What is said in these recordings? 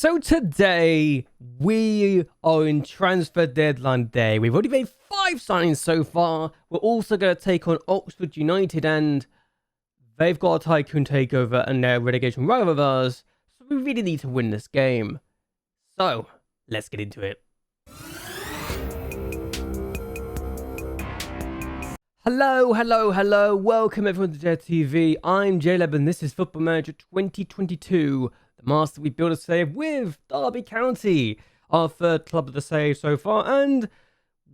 So today, we are in transfer deadline day. We've already made 5 signings so far. We're also going to take on Oxford United, and they've got a tycoon takeover and they're relegation rival of ours. So we really need to win this game. So, let's get into it. Hello. Welcome everyone to JLABTV. I'm JLAB and this is Football Manager 2022. The master we build a save with Derby County, our third club of the save so far, and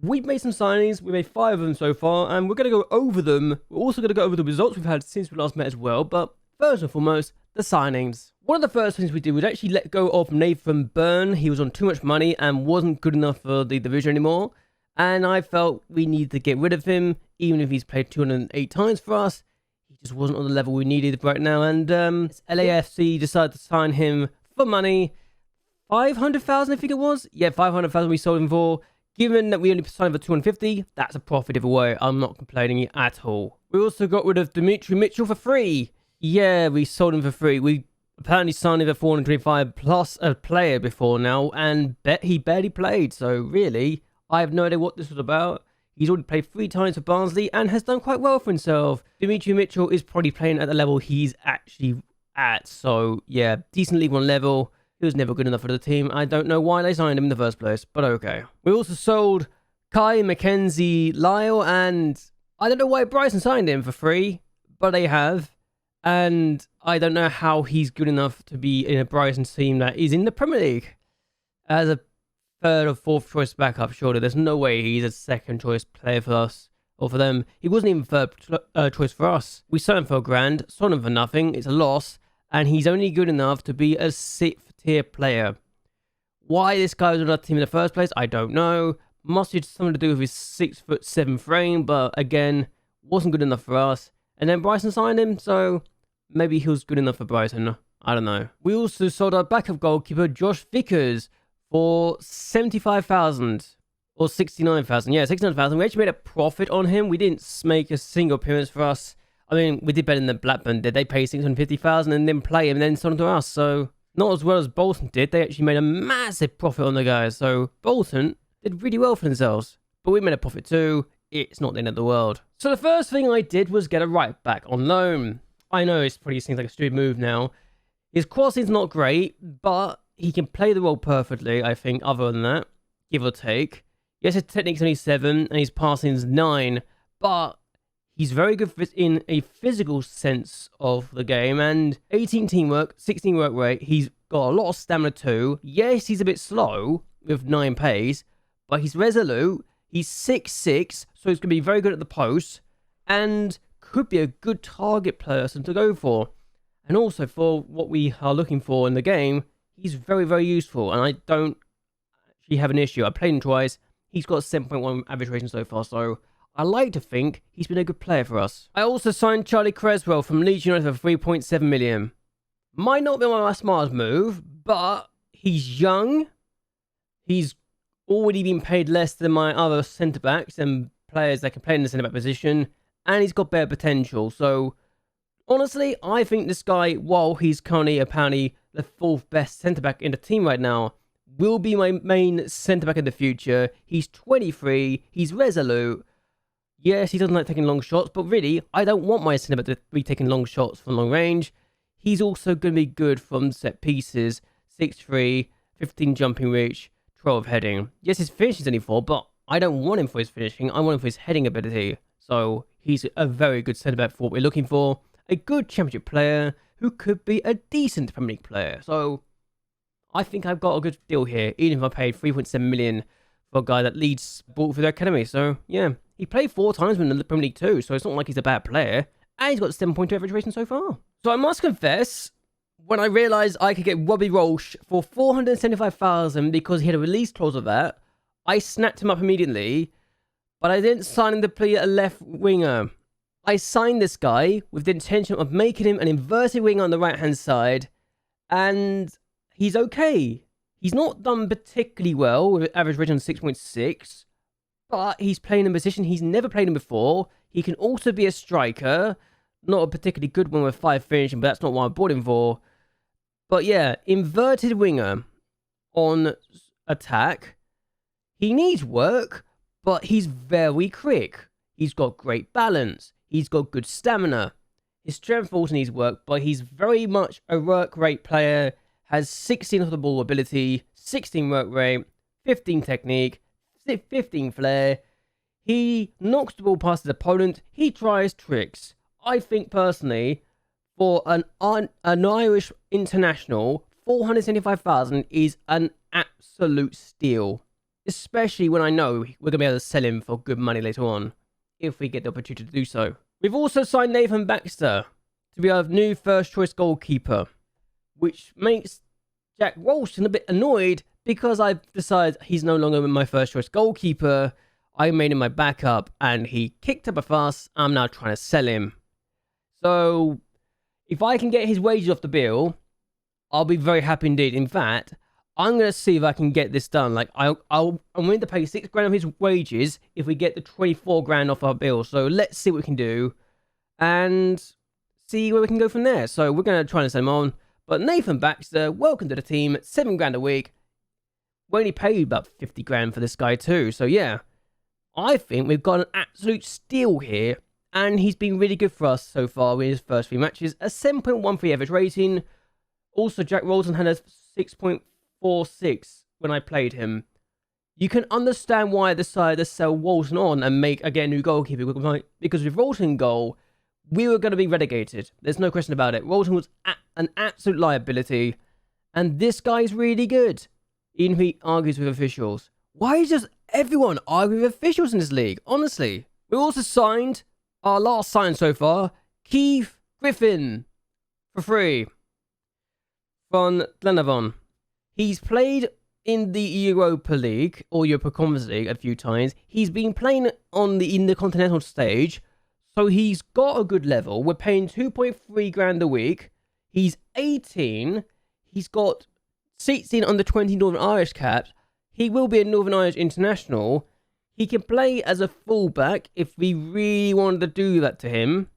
we've made some signings. We made 5 of them so far, and we're going to go over them. We're also going to go over the results we've had since we last met as well, but first and foremost, the signings. One of the first things we did was actually let go of Nathan Byrne. He was on too much money and wasn't good enough for the division anymore, and I felt we needed to get rid of him, even if he's played 208 times for us. Just wasn't on the level we needed right now, and LAFC decided to sign him for money. 500,000 I think it was. Yeah, 500,000 we sold him for. Given that we only signed him for 250, that's a profit either way. I'm not complaining at all. We also got rid of Dimitri Mitchell for free. Yeah, we sold him for free. We apparently signed him for 425 plus a player before now, and he barely played. So really, I have no idea what this was about. He's already played 3 times for Barnsley and has done quite well for himself. Dimitri Mitchell is probably playing at the level he's actually at. So, yeah, decent League 1 level. He was never good enough for the team. I don't know why they signed him in the first place, but okay. We also sold Kai, Mackenzie, Lyle, and I don't know why Bryson signed him for free, but they have. And I don't know how he's good enough to be in a Bryson team that is in the Premier League. As a third or fourth choice backup, surely. There's no way he's a second choice player for us or for them. He wasn't even third choice for us. We sold him for $1,000, sold him for nothing. It's a loss, and he's only good enough to be a 6th tier player. Why this guy was on our team in the first place, I don't know. Must have something to do with his 6'7" frame, but again, wasn't good enough for us. And then Bryson signed him, so maybe he was good enough for Bryson. I don't know. We also sold our backup goalkeeper, Josh Vickers, for 75,000 or 69,000. Yeah, 69,000. We actually made a profit on him. We didn't make a single appearance for us. I mean, we did better than Blackburn did. They paid 650,000 and then play him and then sold him to us. So, not as well as Bolton did. They actually made a massive profit on the guys. So, Bolton did really well for themselves. But we made a profit too. It's not the end of the world. So, the first thing I did was get a right back on loan. I know it probably seems like a stupid move now. His crossing's not great, but he can play the role perfectly, I think, other than that, give or take. Yes, his technique's only 7, and his passing's 9, but he's very good in a physical sense of the game, and 18 teamwork, 16 work rate. He's got a lot of stamina too. Yes, he's a bit slow with 9 pace, but he's resolute. He's 6'6", so he's going to be very good at the post, and could be a good target person to go for. And also for what we are looking for in the game, he's very, very useful, and I don't actually have an issue. I played him twice. He's got a 7.1 average rating so far, so I like to think he's been a good player for us. I also signed Charlie Creswell from Leeds United for 3.7 million. Might not be my smartest move, but he's young. He's already been paid less than my other centre-backs and players that can play in the centre-back position, and he's got better potential. So, honestly, I think this guy, while he's currently apparently the 4th best centre-back in the team right now, will be my main centre-back in the future. He's 23, he's resolute. Yes, he doesn't like taking long shots, but really, I don't want my centre-back to be taking long shots from long range. He's also going to be good from set pieces, 6'3", 15 jumping reach, 12 heading. Yes, his finishing's only 4, but I don't want him for his finishing, I want him for his heading ability. So, he's a very good centre-back for what we're looking for. A good championship player who could be a decent Premier League player. So, I think I've got a good deal here, even if I paid 3.7 million for a guy that Leeds bought for their academy. So, yeah, he played 4 times in the Premier League too, so it's not like he's a bad player. And he's got 7.2 average rating so far. So, I must confess, when I realised I could get Robbie Walsh for 475,000 because he had a release clause of that, I snapped him up immediately, but I didn't sign him to play a left winger. I signed this guy with the intention of making him an inverted winger on the right-hand side, and he's okay. He's not done particularly well with an average rating of 6.6, but he's playing in a position he's never played in before. He can also be a striker, not a particularly good one with 5 finishing, but that's not what I bought him for. But yeah, inverted winger. on attack. He needs work, but he's very quick. He's got great balance. He's got good stamina. His strength also needs work, but he's very much a work rate player. Has 16 off the ball ability, 16 work rate, 15 technique, 15 flair. He knocks the ball past his opponent. He tries tricks. I think personally, for an Irish international, 475,000 is an absolute steal. Especially when I know we're going to be able to sell him for good money later on, if we get the opportunity to do so. We've also signed Nathan Baxter to be our new first choice goalkeeper, which makes Jack Ralston a bit annoyed because I've decided he's no longer my first choice goalkeeper. I made him my backup and he kicked up a fuss. I'm now trying to sell him. So if I can get his wages off the bill, I'll be very happy indeed. In fact, I'm going to see if I can get this done. Like, I'm willing to pay $6 grand of his wages if we get the 24 grand off our bill. So let's see what we can do and see where we can go from there. So we're going to try and send him on. But Nathan Baxter, welcome to the team. 7 grand a week. We only paid about 50 grand for this guy too. So yeah, I think we've got an absolute steal here. And he's been really good for us so far in his first 3 matches. A 7.13 average rating. Also, Jack Ralston had a 6.46 when I played him. You can understand why I decided to sell Ralston on and make, again, a new goalkeeper. Because with Ralston in goal, we were going to be relegated. There's no question about it. Ralston was an absolute liability. And this guy's really good. Even if he argues with officials. Why does everyone argue with officials in this league? Honestly. We also signed our last sign so far, Keith Griffin, for free, from Glenavon. He's played in the Europa League, or Europa Conference League, a few times. He's been playing in the continental stage, so he's got a good level. We're paying 2.3 grand a week. He's 18. He's got 16 under 20 Northern Irish caps. He will be a Northern Irish international. He can play as a fullback if we really wanted to do that to him.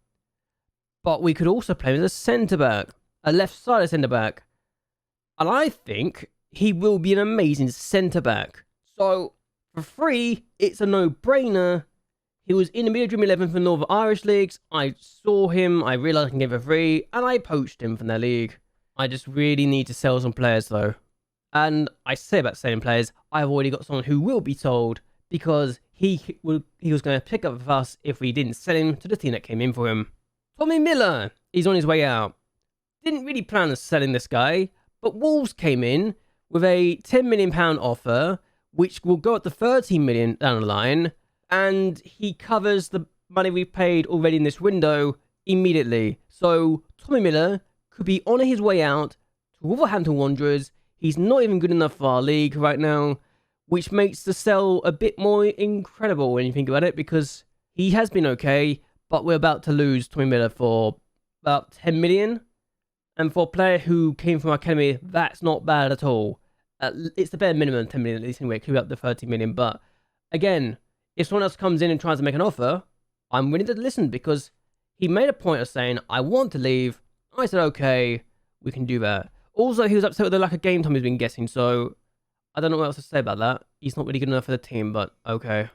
But we could also play him as a centre-back. A left-sided centre-back. And I think he will be an amazing centre-back. So, for free, it's a no-brainer. He was in the Media Dream 11 for Northern Irish Leagues. I saw him, I realised I can get him for free, and I poached him from their league. I just really need to sell some players, though. And I say about selling players, I've already got someone who will be sold, because he was going to pick up with us if we didn't sell him to the team that came in for him. Tommy Miller, he's on his way out. Didn't really plan on selling this guy, but Wolves came in with a £10 million offer, which will go up to 13 million down the line, and he covers the money we've paid already in this window immediately. So Tommy Miller could be on his way out to Wolverhampton Wanderers. He's not even good enough for our league right now, which makes the sell a bit more incredible when you think about it, because he has been okay, but we're about to lose Tommy Miller for about 10 million. And for a player who came from our academy, that's not bad at all. It's the bare minimum 10 million at least anyway, it could be up to 30 million. But again, if someone else comes in and tries to make an offer, I'm willing to listen, because he made a point of saying, I want to leave. I said, okay, we can do that. Also, he was upset with the lack of game time he's been getting, so I don't know what else to say about that. He's not really good enough for the team, but okay.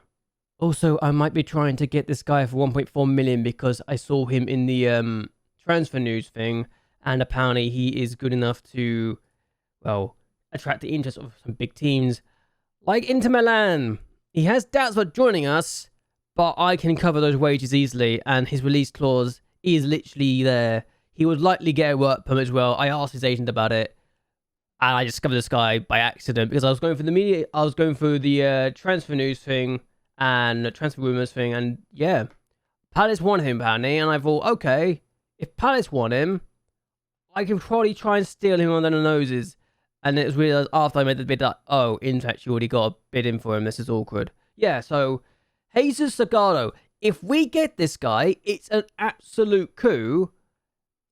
Also, I might be trying to get this guy for 1.4 million because I saw him in the transfer news thing, and apparently he is good enough to, well, attract the interest of some big teams like Inter Milan. He has doubts about joining us, but I can cover those wages easily, and his release clause is literally there. He would likely get a work permit as well. I asked his agent about it, and I discovered this guy by accident because I was going through the media. I was going through the transfer news thing and the transfer rumors thing, and yeah, Palace wanted him apparently, and I thought, okay, if Palace want him, I can probably try and steal him under the noses. And it was realised after I made the bid that, oh, Inter actually already got a bid in for him. This is awkward. Yeah, so Jesus Salgado. If we get this guy, it's an absolute coup.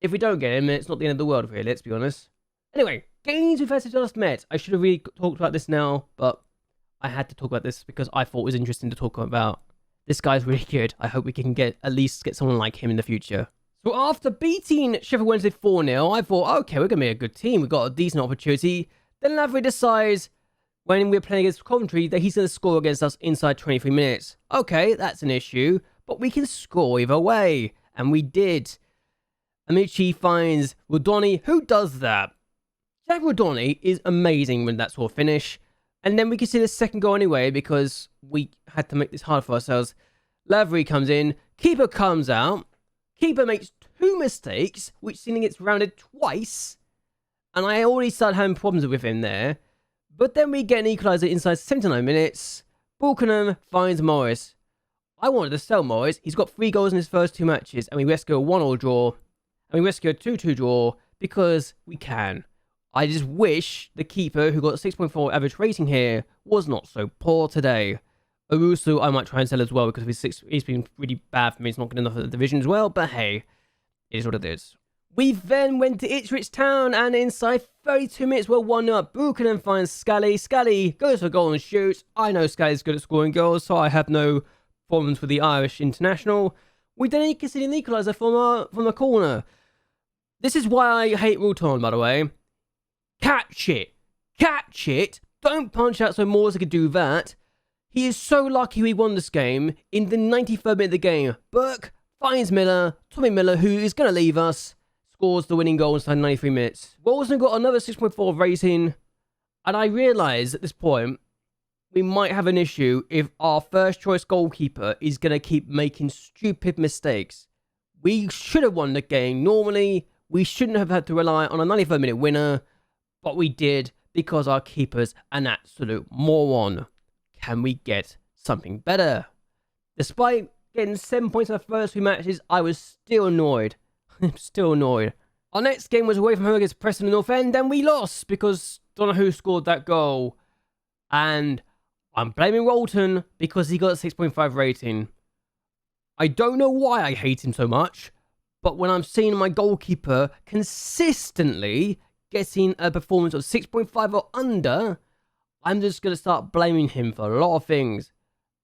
If we don't get him, it's not the end of the world, really, let's be honest. Anyway, games we've actually just met. I should have really talked about this now, but I had to talk about this because I thought it was interesting to talk about. This guy's really good. I hope we can at least get someone like him in the future. So after beating Sheffield Wednesday 4-0, I thought, okay, we're going to be a good team. We've got a decent opportunity. Then Lavery decides, when we're playing against Coventry, that he's going to score against us inside 23 minutes. Okay, that's an issue, but we can score either way. And we did. Amici finds Rodoni. Who does that? Jack Rodoni is amazing when that sort of finish. And then we can see the second goal anyway, because we had to make this hard for ourselves. Lavery comes in. Keeper comes out. Keeper makes 2 mistakes, which seemingly gets rounded twice. And I already started having problems with him there. But then we get an equaliser inside 79 minutes. Buchanan finds Morris. I wanted to sell Morris. He's got 3 goals in his first 2 matches. And we rescue a 1-1 draw. And we rescue a 2-2 draw because we can. I just wish the keeper, who got a 6.4 average rating here, was not so poor today. Owusu, I might try and sell as well because he's been really bad for me. He's not good enough for the division as well. But hey, it is what it is. We then went to Ipswich Town, and inside 32 minutes, we're 1-0. Buchanan finds Scally. Scally goes for goal and shoots. I know Scally's good at scoring goals, so I have no problems with the Irish international. We then concede an equaliser from a corner. This is why I hate Ruton, by the way. Catch it. Catch it. Don't punch out so Morris could do that. He is so lucky we won this game in the 93rd minute of the game. Burke finds Miller. Tommy Miller, who is going to leave us, scores the winning goal inside 93 minutes. Wilson got another 6.4 rating, and I realise at this point we might have an issue if our first choice goalkeeper is going to keep making stupid mistakes. We should have won the game. Normally, we shouldn't have had to rely on a 93rd minute winner, but we did because our keeper's an absolute moron. Can we get something better? Despite getting 7 points in the first 3 matches, I was still annoyed. I'm still annoyed. Our next game was away from home against Preston North End, and we lost because Donahue scored that goal. And I'm blaming Rolton because he got a 6.5 rating. I don't know why I hate him so much, but when I'm seeing my goalkeeper consistently getting a performance of 6.5 or under, I'm just going to start blaming him for a lot of things.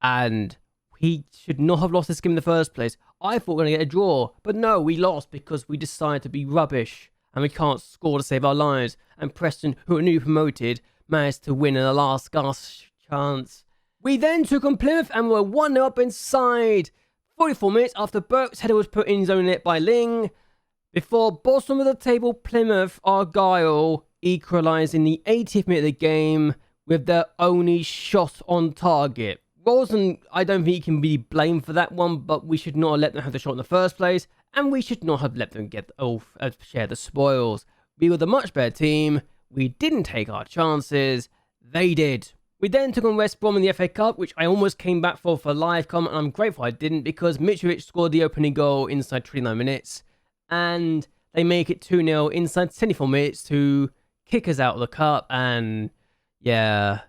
And he should not have lost this game in the first place. I thought we were going to get a draw, but no, we lost because we decided to be rubbish and we can't score to save our lives. And Preston, who are newly promoted, managed to win in the last gasp chance. We then took on Plymouth and were 1-0 up inside 44 minutes after Burke's header was put in his own net by Ling. Before bottom of the table Plymouth, Argyle equalised in the 80th minute of the game with their only shot on target. Rosen, I don't think he can be blamed for that one, but we should not have let them have the shot in the first place, and we should not have let them share the spoils. We were the much better team. We didn't take our chances. They did. We then took on West Brom in the FA Cup, which I almost came back for live comment, and I'm grateful I didn't because Mitrovic scored the opening goal inside 29 minutes, and they make it 2-0 inside 24 minutes to kick us out of the cup, and yeah,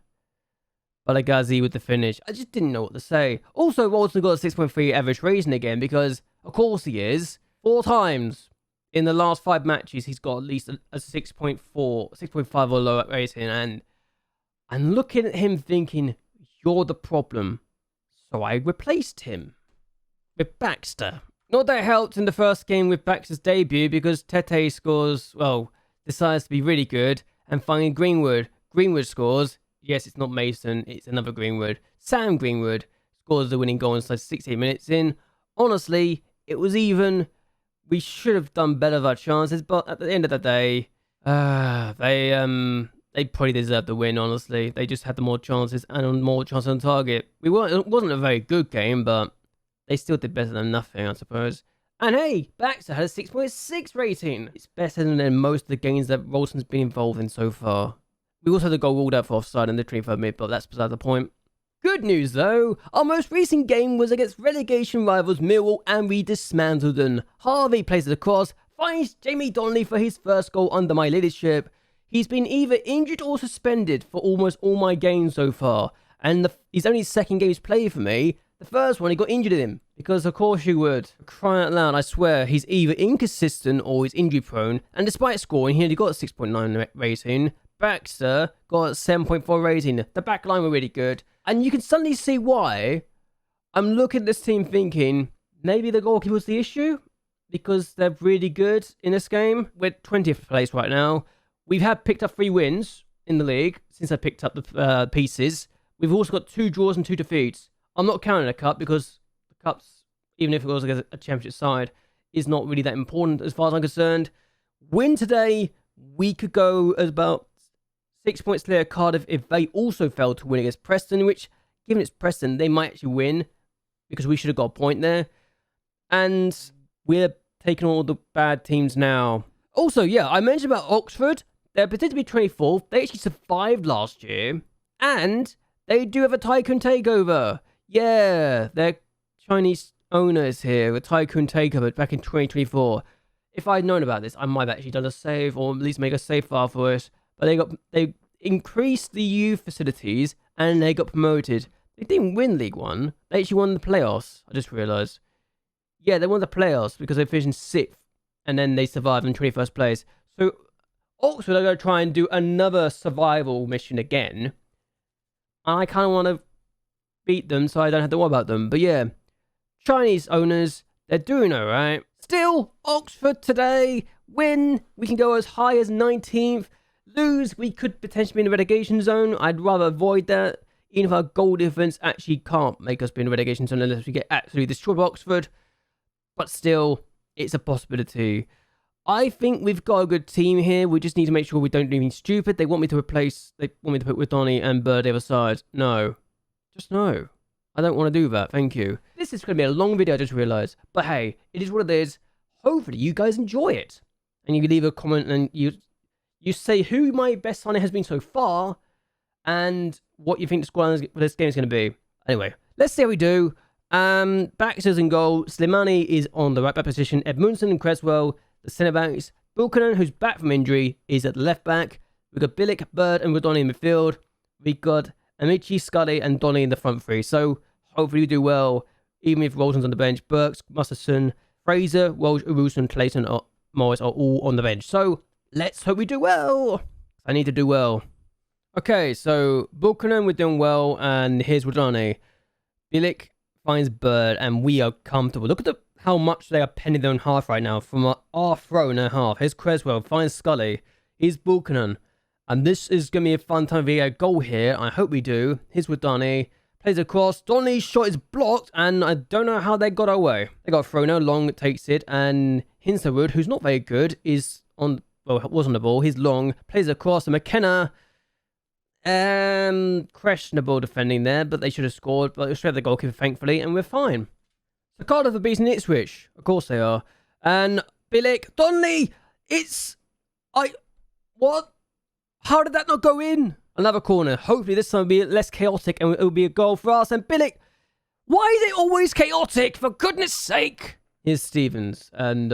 Balagazi with the finish. I just didn't know what to say. Also, Walton got a 6.3 average rating again because, of course he is. 4 times in the last 5 matches, he's got at least a 6.4, 6.5 or lower rating, and I'm looking at him thinking, you're the problem. So I replaced him with Baxter. Not that it helped in the first game with Baxter's debut because Tete scores, well, decides to be really good, and finally Greenwood scores. Yes, it's not Mason, it's another Greenwood. Sam Greenwood scores the winning goal inside 68 minutes in. Honestly, it was even. We should have done better with our chances, but at the end of the day, they probably deserved the win, honestly. They just had the more chances and more chances on target. It wasn't a very good game, but they still did better than nothing, I suppose. And hey, Baxter had a 6.6 rating. It's better than most of the games that Rolton's been involved in so far. We also had a goal ruled out for offside in the 23rd minute, but that's beside the point. Good news though, our most recent game was against relegation rivals Millwall and we dismantled them. Harvey plays the cross, finds Jamie Donnelly for his first goal under my leadership. He's been either injured or suspended for almost all my games so far, and his only second game he's played for me. The first one he got injured in him, because of course you would. Crying out loud, I swear, he's either inconsistent or he's injury prone, and despite scoring, he only got a 6.9 rating. Baxter got a 7.4 rating. The back line were really good. And you can suddenly see why I'm looking at this team thinking, maybe the goalkeeper's the issue? Because they're really good in this game. We're 20th place right now. We've had picked up 3 wins in the league since I picked up the pieces. We've also got 2 draws and 2 defeats. I'm not counting a cup because the cups, even if it was against a championship side, is not really that important as far as I'm concerned. Win today, we could go as about 6 points clear of Cardiff if they also failed to win against Preston, which, given it's Preston, they might actually win because we should have got a point there. And we're taking all the bad teams now. Also, yeah, I mentioned about Oxford. They're predicted to be 24th. They actually survived last year. And they do have a tycoon takeover. Yeah, their Chinese owners here, a tycoon takeover back in 2024. If I'd known about this, I might have actually done a save or at least make a save file for it. But they increased the youth facilities and they got promoted. They didn't win League One. They actually won the playoffs. I just realised. Yeah, they won the playoffs because they finished 6th. And then they survived in 21st place. So Oxford are going to try and do another survival mission again. I kind of want to beat them so I don't have to worry about them. But yeah, Chinese owners, they're doing alright. Still, Oxford today, win. We can go as high as 19th. Lose, we could potentially be in the relegation zone. I'd rather avoid that. Even if our goal difference actually can't make us be in the relegation zone unless we get absolutely destroyed by Oxford. But still, it's a possibility. I think we've got a good team here. We just need to make sure we don't do anything stupid. They want me to put with Donny and Bird the other side. No. Just no. I don't want to do that. Thank you. This is going to be a long video, I just realised. But hey, it is what it is. Hopefully you guys enjoy it. And you can leave a comment and you say who my best signing has been so far and what you think the squad for this game is going to be. Anyway, let's see how we do. Baxter's in goal. Slimani is on the right back position. Edmundson and Creswell, the centre backs. Buchanan, who's back from injury, is at the left back. We've got Bilic, Bird, and Rodoni in midfield. We've got Amici, Scully, and Donny in the front three. So hopefully we do well, even if Rolton's on the bench. Burks, Masterson, Fraser, Welsh, Uruson, Clayton, or Morris are all on the bench. So let's hope we do well. I need to do well. Okay, so Buchanan, we're doing well, and here's Rodoni. Bilic finds Bird, and we are comfortable. Look at how much they are penning their own half right now from our throw in their half. Here's Creswell, finds Scully. Here's Buchanan. And this is going to be a fun time to get a goal here. I hope we do. Here's Donny. Plays across. Donny's shot is blocked, and I don't know how they got away. They got thrown out. Long takes it, and Hinsterwood, who's not very good, is on. Well, was on the ball. He's long. Plays across, and McKenna. Questionable defending there, but they should have scored. But straight the goalkeeper, thankfully, and we're fine. So Cardiff are beating Ipswich. Of course they are. And Bilic, Donny, what? How did that not go in? Another corner. Hopefully this time will be less chaotic and it will be a goal for us. And Bilic, why is it always chaotic? For goodness sake. Here's Stevens and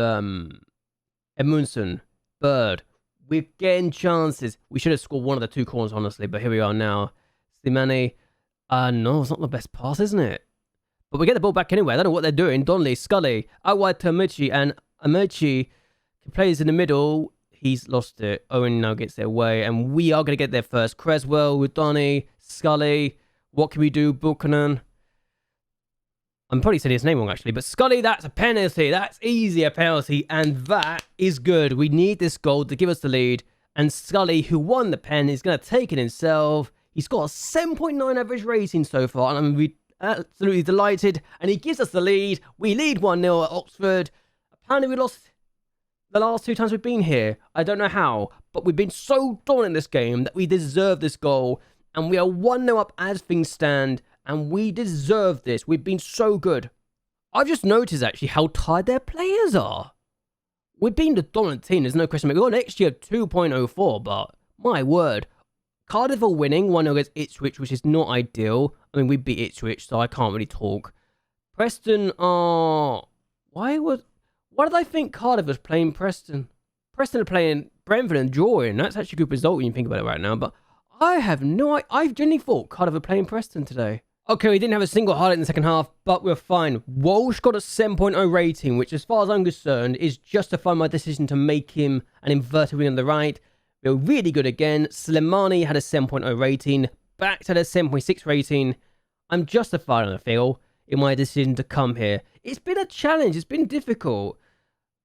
Edmundson, Bird. We're getting chances. We should have scored one of the 2 corners, honestly, but here we are now. Slimani. No, it's not the best pass, isn't it? But we get the ball back anyway. I don't know what they're doing. Donnelly, Scully, out wide to Amici, and Amici plays in the middle. He's lost it. Owen now gets their way, and we are going to get there first. Creswell with Donny, Scully. What can we do? Buchanan. I'm probably saying his name wrong, actually, but Scully, that's a penalty. That's easy, a penalty, and that is good. We need this goal to give us the lead, and Scully, who won the pen, is going to take it himself. He's got a 7.9 average rating so far, and I'm absolutely delighted, and he gives us the lead. We lead 1-0 at Oxford. Apparently, we lost the last 2 times we've been here. I don't know how, but we've been so dominant in this game that we deserve this goal, and we are 1-0 up as things stand, and we deserve this. We've been so good. I've just noticed, actually, how tired their players are. We've been the dominant team, there's no question. We've got an XG of 2.04, but my word. Cardiff are winning 1-0 against Ipswich, which is not ideal. I mean, we beat Ipswich, so I can't really talk. Preston are... Why did I think Cardiff was playing Preston? Preston are playing Brentford and drawing. That's actually a good result when you think about it right now, but I have no idea. I genuinely thought Cardiff were playing Preston today. Okay, we didn't have a single highlight in the second half, but we're fine. Walsh got a 7.0 rating, which as far as I'm concerned is justifying my decision to make him an inverted wing on the right. We're really good again. Slimani had a 7.0 rating. Bax had a 7.6 rating. I'm justified, I feel, in my decision to come here. It's been a challenge. It's been difficult.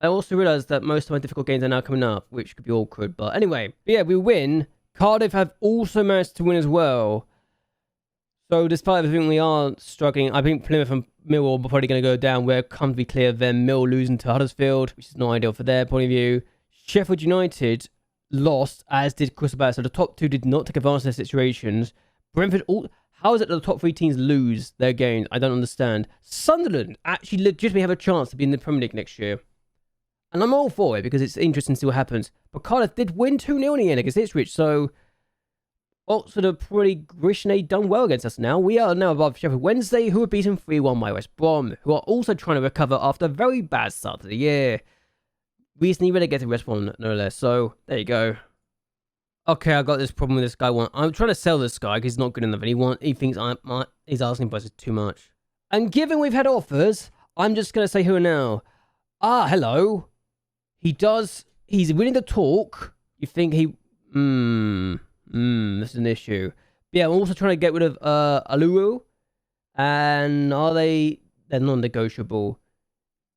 I also realised that most of my difficult games are now coming up, which could be awkward. But anyway, yeah, we win. Cardiff have also managed to win as well. So despite everything, we are struggling. I think Plymouth and Millwall are probably going to go down. We're comfortably clear of them. Mill losing to Huddersfield, which is not ideal for their point of view. Sheffield United lost, as did Crystal Palace. So the top two did not take advantage of their situations. Brentford, how is it that the top three teams lose their games? I don't understand. Sunderland actually legitimately have a chance to be in the Premier League next year. And I'm all for it because it's interesting to see what happens. But Cardiff did win 2-0 in the end against Ipswich. So Oxford are pretty grishly done well against us now. We are now above Sheffield Wednesday, who were beaten 3-1 by West Brom, who are also trying to recover after a very bad start to the year. Recently relegated West Brom, no less. So, there you go. Okay, I got this problem with this guy. I'm trying to sell this guy because he's not good enough. And he thinks he's asking prices too much. And given we've had offers, I'm just going to say who now. Ah, hello. He's willing to talk. You think he... this is an issue. But yeah, I'm also trying to get rid of Aluru. And they're non-negotiable.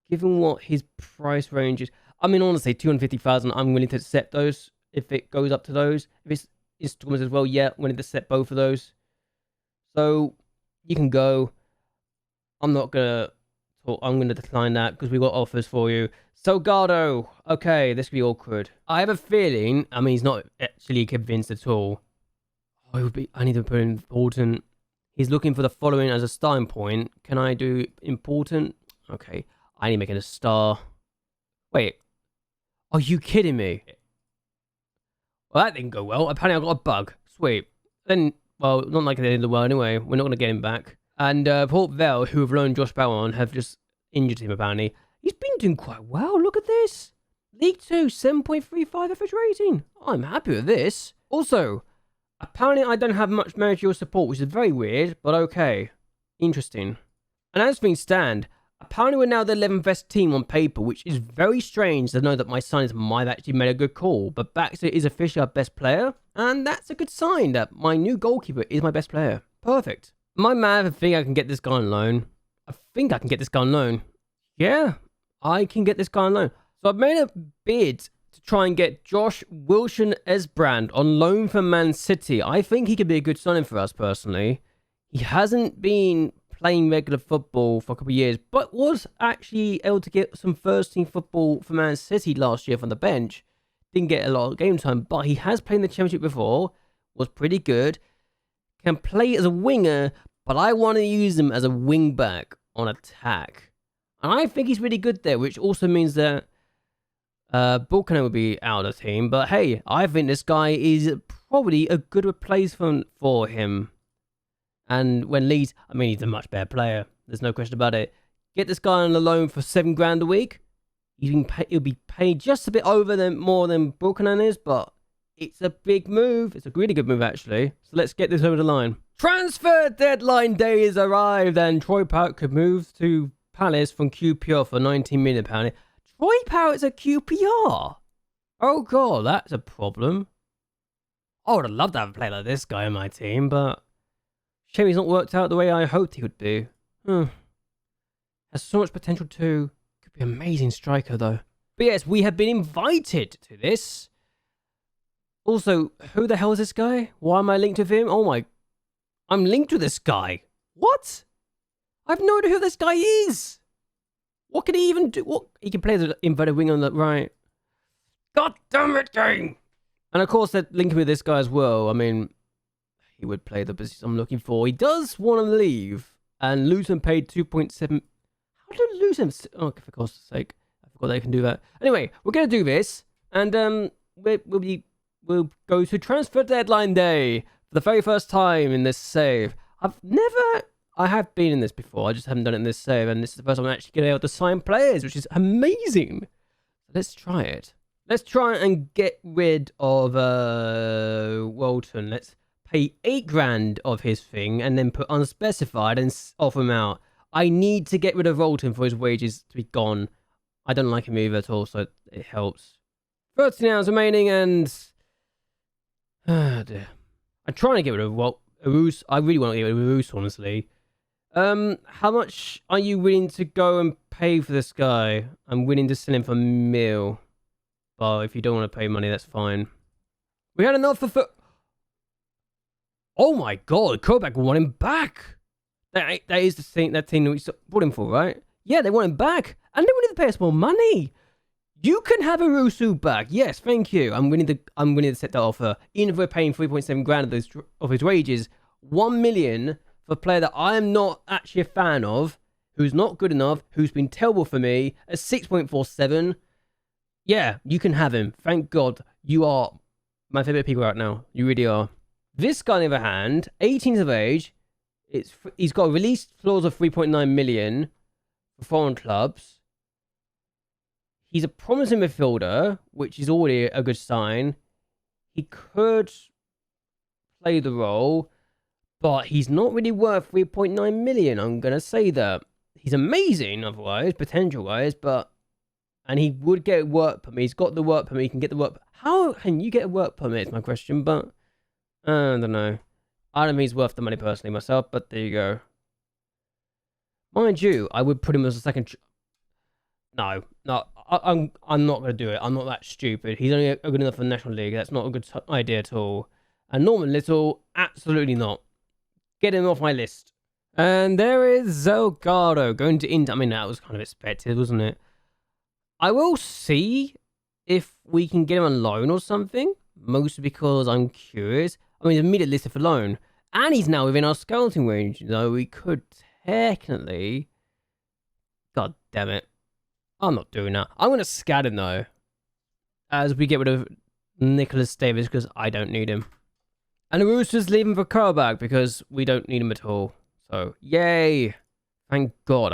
Given what his price range is. I mean, honestly, 250,000, I'm willing to accept those if it goes up to those. If it's installments as well, yeah, I'm willing to accept both of those. So, you can go. I'm going to decline that because we got offers for you. Salgado. Okay, this could be awkward. I have a feeling, I mean, he's not actually convinced at all. I need to put in important. He's looking for the following as a starting point. Can I do important? Okay, I need to make it a star. Wait. Are you kidding me? Well, that didn't go well. Apparently I got a bug. Sweet. Then, well, not like the end of the world anyway. We're not going to get him back. And Port Vale, who have loaned Josh Bell on, have just injured him apparently. He's been doing quite well. Look at this. League 2, 7.35 average rating. I'm happy with this. Also, apparently I don't have much managerial support, which is very weird, but okay. Interesting. And as things stand, apparently we're now the 11th best team on paper, which is very strange to know that my signings might have actually made a good call. But Baxter is officially our best player, and that's a good sign that my new goalkeeper is my best player. Perfect. My man, I think I can get this guy on loan. Yeah, I can get this guy on loan. So I've made a bid to try and get Josh Wilson-Esbrand on loan from Man City. I think he could be a good signing for us personally. He hasn't been playing regular football for a couple of years, but was actually able to get some first-team football for Man City last year from the bench. Didn't get a lot of game time, but he has played in the Championship before. Was pretty good. Can play as a winger, but I want to use him as a wing-back on attack. And I think he's really good there, which also means that Buchanan would be out of the team. But hey, I think this guy is probably a good replacement for him. And when Leeds, I mean, he's a much better player. There's no question about it. Get this guy on the loan for $7,000 a week. He'll be paid just a bit more than Buchanan is, but it's a big move. It's a really good move, actually. So let's get this over the line. Transfer deadline day has arrived, and Troy Parrott could move to Palace from QPR for £19 million. Troy Parrott's a QPR? Oh, God, that's a problem. I would have loved to have a player like this guy on my team, but shame he's not worked out the way I hoped he would do. Has so much potential too. Could be an amazing striker, though. But yes, we have been invited to this. Also, who the hell is this guy? Why am I linked with him? Oh my... I'm linked to this guy. What? I have no idea who this guy is. What can he even do? What? He can play as an inverted wing on the right. God damn it, game! And of course, they're linking with this guy as well. I mean, he would play the position I'm looking for. He does want to leave. And Luton paid 2.7... How did Luton... Oh, for God's sake. I forgot they can do that. Anyway, we're going to do this. And we'll go to transfer deadline day for the very first time in this save. I have been in this before. I just haven't done it in this save. And this is the first time I'm actually going to be able to sign players, which is amazing. Let's try it. Let's try and get rid of Walton. Let's pay $8,000 of his thing and then put unspecified and offer him out. I need to get rid of Walton for his wages to be gone. I don't like him either at all, so it helps. 13 hours remaining and... Oh dear. I'm trying to get rid of Arus. I really want to get rid of Arus, honestly. How much are you willing to go and pay for this guy? I'm willing to sell him for $1 million. But if you don't want to pay money, that's fine. We had an offer for... Oh my God, Kovac want him back. That is the thing, that team that we bought him for, right? Yeah, they want him back. And they wanted to pay us more money. You can have Arusu back. Yes, thank you. I'm willing to set that offer. Even if we're paying 3.7 grand of his wages, 1 million for a player that I am not actually a fan of, who's not good enough, who's been terrible for me, at 6.47. Yeah, you can have him. Thank God. You are my favorite people right now. You really are. This guy, on the other hand, 18 of age, he's got a release clause of 3.9 million for foreign clubs. He's a promising midfielder, which is already a good sign. He could play the role, but he's not really worth 3.9 million. I'm going to say that. He's amazing otherwise, potential-wise, and he would get a work permit. He's got the work permit. He can get the work. How can you get a work permit? Is my question, but I don't know. I don't think he's worth the money personally myself, but there you go. Mind you, I would put him as a second. No, I'm not going to do it. I'm not that stupid. He's only good enough for the National League. That's not a good idea at all. And Norman Little, absolutely not. Get him off my list. And there is Zelgado going to Inter. I mean, that was kind of expected, wasn't it? I will see if we can get him on loan or something. Mostly because I'm curious. I mean, he's immediately listed for loan. And he's now within our scouting range. Though we could technically... God damn it. I'm not doing that. I'm going to scat him, though. As we get rid of Nicholas Davis, because I don't need him. And the Roosters leave him for Kovac, because we don't need him at all. So, yay. Thank God.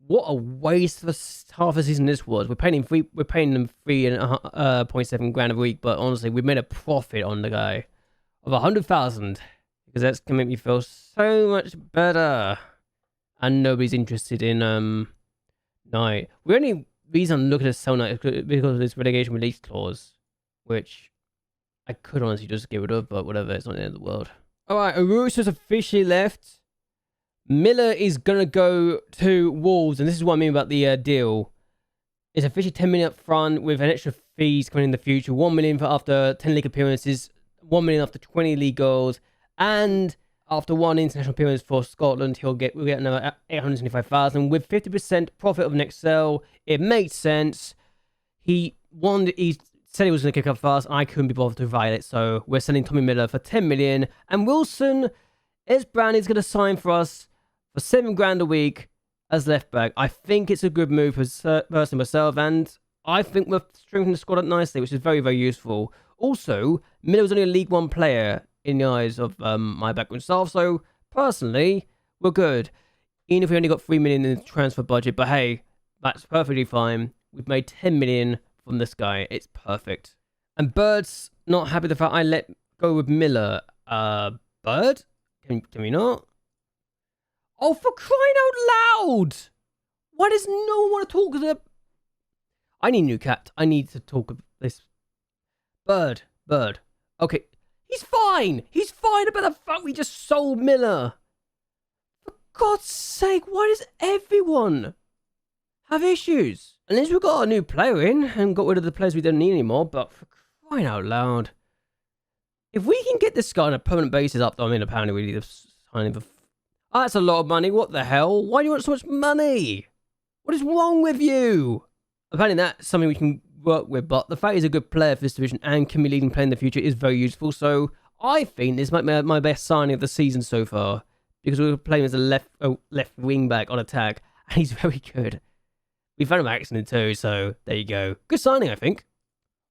What a waste of half a season this was. We're paying them 3.7 grand a week, but honestly, we made a profit on the guy of 100,000, because that's going to make me feel so much better. And nobody's interested in Knight. The only reason I'm looking to sell Knight is because of this relegation release clause, which I could honestly just get rid of, but whatever, it's not the end of the world. Alright, Arusa's officially left. Miller is going to go to Wolves, and this is what I mean about the deal. It's officially 10 million up front with an extra fees coming in the future. 1 million for after 10 league appearances, 1 million after 20 league goals, and after one international appearance for Scotland, we'll get another 825,000 with 50% profit of next sale. It makes sense. He said he was going to kick up fast, and I couldn't be bothered to violate it, so we're sending Tommy Miller for 10 million, and Wilson Esbrand is going to sign for us for 7 grand a week as left back. I think it's a good move for personally myself, and I think we're strengthening the squad up nicely, which is very, very useful. Also, Miller was only a League One player in the eyes of my background staff, so personally, we're good. Even if we only got 3 million in the transfer budget, but hey, that's perfectly fine. We've made 10 million from this guy. It's perfect. And Bird's not happy with the fact I let go with Miller. Bird? Can we not? Oh, for crying out loud! Why does no one want to talk to the... I need a new cat. I need to talk about this. Bird. Okay. He's fine. He's fine about the fact we just sold Miller. For God's sake, why does everyone have issues? Unless we've got a new player in and got rid of the players we don't need anymore, but for crying out loud. If we can get this guy on a permanent basis up, I mean, apparently we need to sign him for... Oh, that's a lot of money. What the hell? Why do you want so much money? What is wrong with you? Apparently that's something we can work with, but the fact he's a good player for this division and can be leading player in the future is very useful. So I think this might be my best signing of the season so far, because we were playing as a left wing back on attack, and he's very good. We found him by accident too, so there you go. Good signing, I think.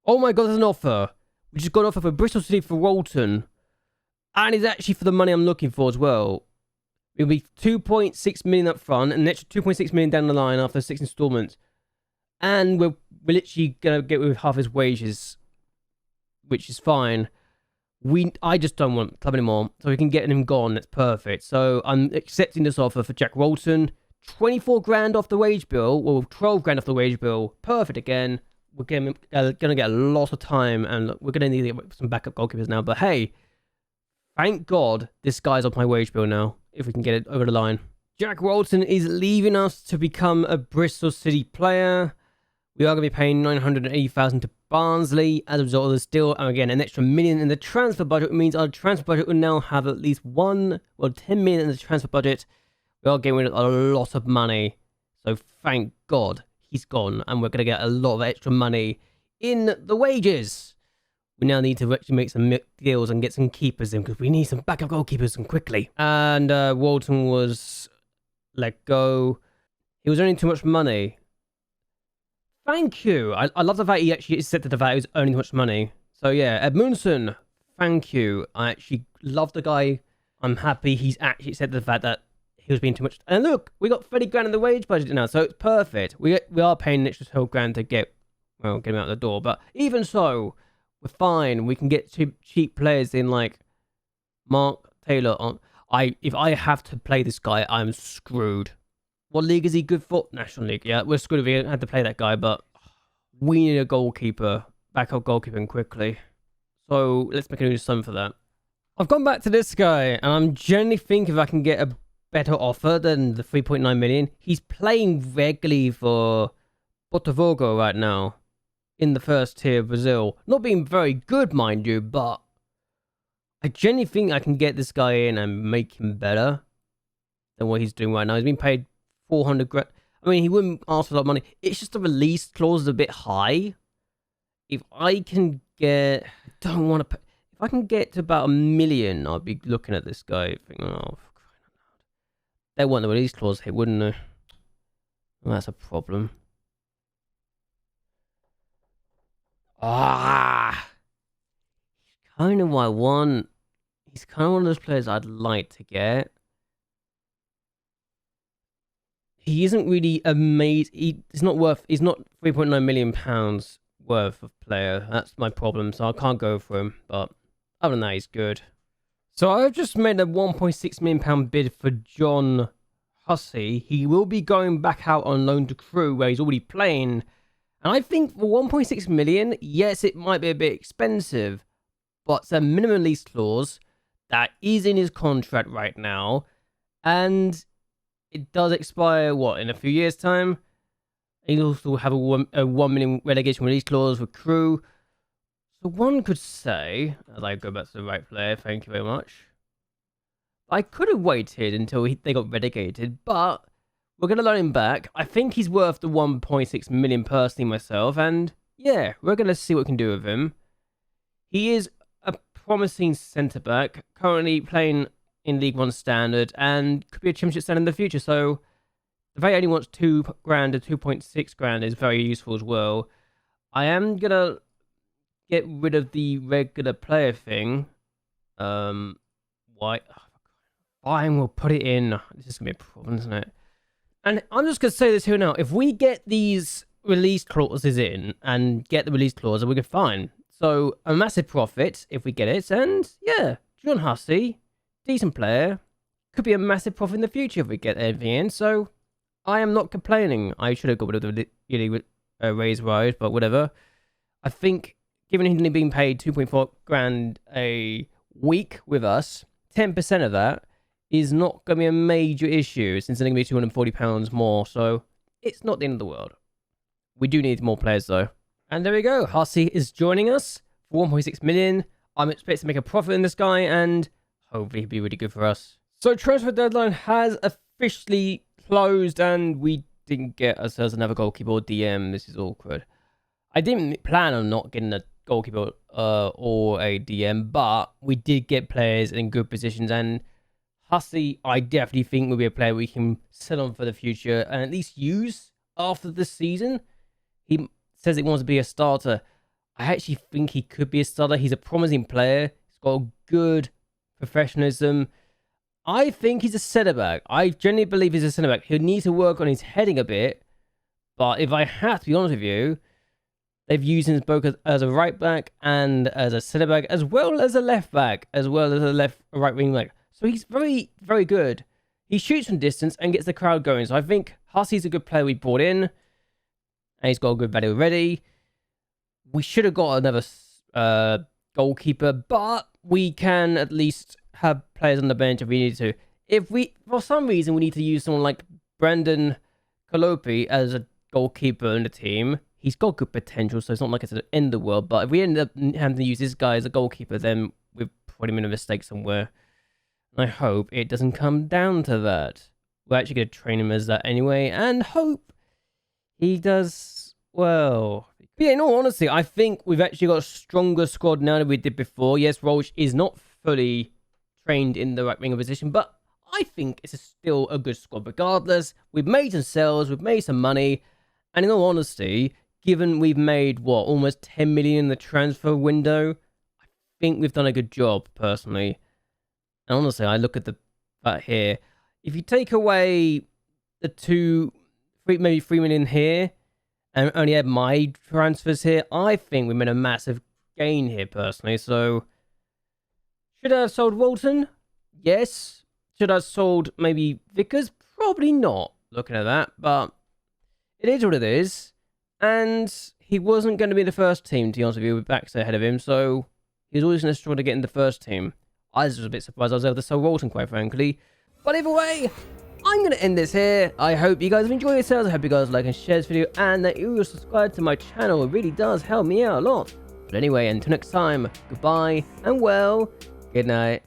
Oh my God, there's an offer. We just got an offer for Bristol City for Walton, and it's actually for the money I'm looking for as well. It'll be 2.6 million up front and an extra 2.6 million down the line after 6 installments. And we're literally going to get with half his wages, which is fine. I just don't want the club anymore, so we can get him gone. That's perfect. So I'm accepting this offer for Jack Walton. 24 grand off the wage bill, well, 12 grand off the wage bill. Perfect again. We're going to get a lot of time, and we're going to need to get some backup goalkeepers now. But hey, thank God this guy's off my wage bill now, if we can get it over the line. Jack Walton is leaving us to become a Bristol City player. We are going to be paying 980,000 to Barnsley as a result of the deal. And again, an extra million in the transfer budget, which means our transfer budget will now have at least 10 million in the transfer budget. We are getting rid of a lot of money. So thank God he's gone. And we're going to get a lot of extra money in the wages. We now need to actually make some deals and get some keepers in because we need some backup goalkeepers and quickly. And Walton was let go. He was earning too much money. Thank you. I love the fact he actually accepted the fact he was earning too much money. So yeah, Edmundson, thank you. I actually love the guy. I'm happy he's actually accepted the fact that he was being too much. And look, we got 30 grand in the wage budget now, so it's perfect. We are paying an extra 12 grand to get him out the door. But even so, we're fine. We can get cheap players in like Mark Taylor. If I have to play this guy, I'm screwed. What league is he good for? National League. Yeah, we're screwed if we had to play that guy, but we need a goalkeeper. Backup goalkeeping quickly. So let's make a new sum for that. I've gone back to this guy, and I'm generally thinking if I can get a better offer than the 3.9 million. He's playing regularly for Botafogo right now in the first tier of Brazil. Not being very good, mind you, but I genuinely think I can get this guy in and make him better than what he's doing right now. He's been paid 400 grand. I mean, he wouldn't ask for a lot of money. It's just the release clause is a bit high. If I can get... don't want to... if I can get to about 1 million, I'd be looking at this guy thinking, oh, they want the release clause hit, wouldn't they? Well, that's a problem. He's kind of what I want. He's kind of one of those players I'd like to get. He isn't really amazing. He's not 3.9 million pounds worth of player. That's my problem, so I can't go for him. But other than that, he's good. So I've just made a 1.6 million pound bid for John Hussey. He will be going back out on loan to Crewe, where he's already playing. And I think for 1.6 million, yes, it might be a bit expensive, but it's a minimum lease clause that is in his contract right now, and it does expire, what, in a few years' time? He'll also have a 1 million relegation release clause for Crewe. So one could say, as I go back to the right player, thank you very much. I could have waited until they got relegated, but we're going to loan him back. I think he's worth the 1.6 million personally myself, and yeah, we're going to see what we can do with him. He is a promising centre-back, currently playing in League One standard, and could be a championship standard in the future, so the fact he only wants 2 grand or 2.6 grand is very useful as well. I am going to get rid of the regular player thing. Why? Fine, we'll put it in. This is going to be a problem, isn't it? And I'm just going to say this here now. If we get these release clauses in and get the release clause, we're fine. So, a massive profit if we get it. And, yeah, John Hussey, decent player. Could be a massive profit in the future if we get everything in. So, I am not complaining. I should have got rid of the raise rise, but whatever. I think, given he's only being paid 2.4 grand a week with us, 10% of that is not going to be a major issue, since it's going to be £240 more, so it's not the end of the world. We do need more players, though. And there we go. Hussey is joining us for 1.6 million. I'm expecting to make a profit in this guy, and hopefully he'll be really good for us. So transfer deadline has officially closed, and we didn't get ourselves another goalkeeper or DM. This is awkward. I didn't plan on not getting a goalkeeper or a DM, but we did get players in good positions, and Hussey, I definitely think will be a player we can sell on for the future and at least use after this season. He says he wants to be a starter. I actually think he could be a starter. He's a promising player. He's got good professionalism. I think he's a centre-back. I genuinely believe he's a centre-back. He'll need to work on his heading a bit. But if I have to be honest with you, they've used him both as a right-back and as a centre-back, as well as a left-back, as well as a right-wing back. So he's very, very good. He shoots from distance and gets the crowd going. So I think Hussey's a good player we brought in. And he's got a good value already. We should have got another goalkeeper, but we can at least have players on the bench if we need to. If we, for some reason, we need to use someone like Brendan Kalopi as a goalkeeper in the team, he's got good potential, so it's not like it's the end of the world. But if we end up having to use this guy as a goalkeeper, then we've probably made a mistake somewhere. I hope it doesn't come down to that. We're actually going to train him as that anyway, and hope he does well. But yeah, in all honesty, I think we've actually got a stronger squad now than we did before. Yes, Rolch is not fully trained in the right winger position, but I think it's still a good squad regardless. We've made some sales, we've made some money, and in all honesty, given we've made, what, almost 10 million in the transfer window, I think we've done a good job, personally. And honestly, I look at the fact here, if you take away the maybe 3 million here, and only add my transfers here, I think we made a massive gain here, personally. So, should I have sold Walton? Yes. Should I have sold maybe Vickers? Probably not, looking at that. But it is what it is. And he wasn't going to be the first team, to be honest with you, with Baxter ahead of him. So, he was always going to struggle to get in the first team. I was a bit surprised I was able to sell Walton, quite frankly. But either way, I'm going to end this here. I hope you guys have enjoyed yourselves. I hope you guys like and share this video, and that you will subscribe to my channel. It really does help me out a lot. But anyway, until next time, goodbye, and well, good night.